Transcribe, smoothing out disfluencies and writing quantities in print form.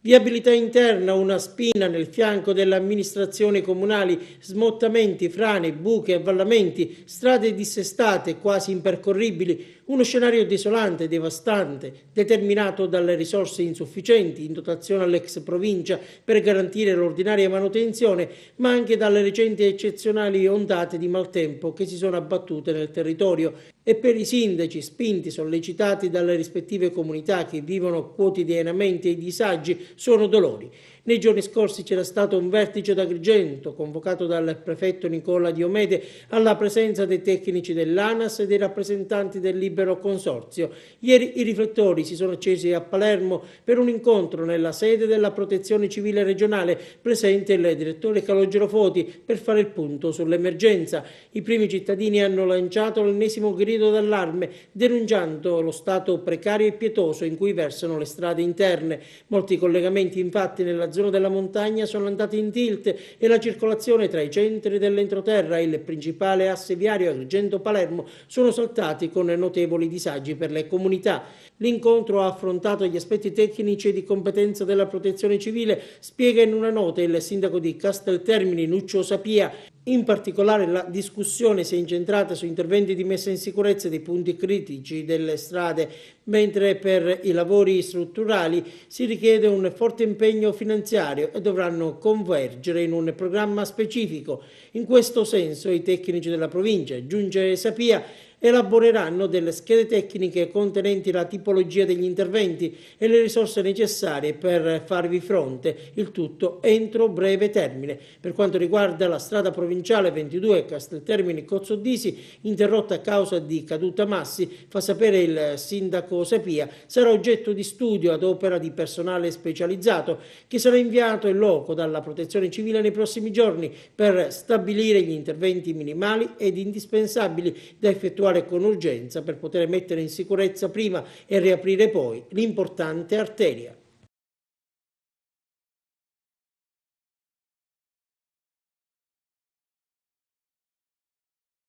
Viabilità interna, una spina nel fianco delle amministrazioni comunali, smottamenti, frane, buche, avvallamenti, strade dissestate, quasi impercorribili, uno scenario desolante e devastante, determinato dalle risorse insufficienti in dotazione all'ex provincia per garantire l'ordinaria manutenzione, ma anche dalle recenti e eccezionali ondate di maltempo che si sono abbattute nel territorio e per i sindaci spinti, sollecitati dalle rispettive comunità che vivono quotidianamente i disagi, sono dolori. Nei giorni scorsi c'era stato un vertice ad Agrigento, convocato dal prefetto Nicola Diomede, alla presenza dei tecnici dell'ANAS e dei rappresentanti del Libero Consorzio. Ieri i riflettori si sono accesi a Palermo per un incontro nella sede della Protezione Civile regionale, presente il direttore Calogero Foti, per fare il punto sull'emergenza. I primi cittadini hanno lanciato l'ennesimo grido d'allarme, denunciando lo stato precario e pietoso in cui versano le strade interne. Molti collegamenti infatti nella zona della montagna sono andati in tilt e la circolazione tra i centri dell'entroterra e il principale asse viario Agrigento-Palermo sono saltati con notevoli disagi per le comunità. L'incontro ha affrontato gli aspetti tecnici e di competenza della protezione civile, spiega in una nota il sindaco di Casteltermini Nuccio Sapia. In particolare la discussione si è incentrata su interventi di messa in sicurezza dei punti critici delle strade, mentre per i lavori strutturali si richiede un forte impegno finanziario e dovranno convergere in un programma specifico. In questo senso i tecnici della provincia, aggiunge Sapia, elaboreranno delle schede tecniche contenenti la tipologia degli interventi e le risorse necessarie per farvi fronte, il tutto entro breve termine. Per quanto riguarda la strada provinciale 22 Casteltermini-Cozzodisi, interrotta a causa di caduta massi, fa sapere il sindaco Sapia, sarà oggetto di studio ad opera di personale specializzato che sarà inviato in loco dalla Protezione Civile nei prossimi giorni per stabilire gli interventi minimali ed indispensabili da effettuare con urgenza per poter mettere in sicurezza prima e riaprire poi l'importante arteria.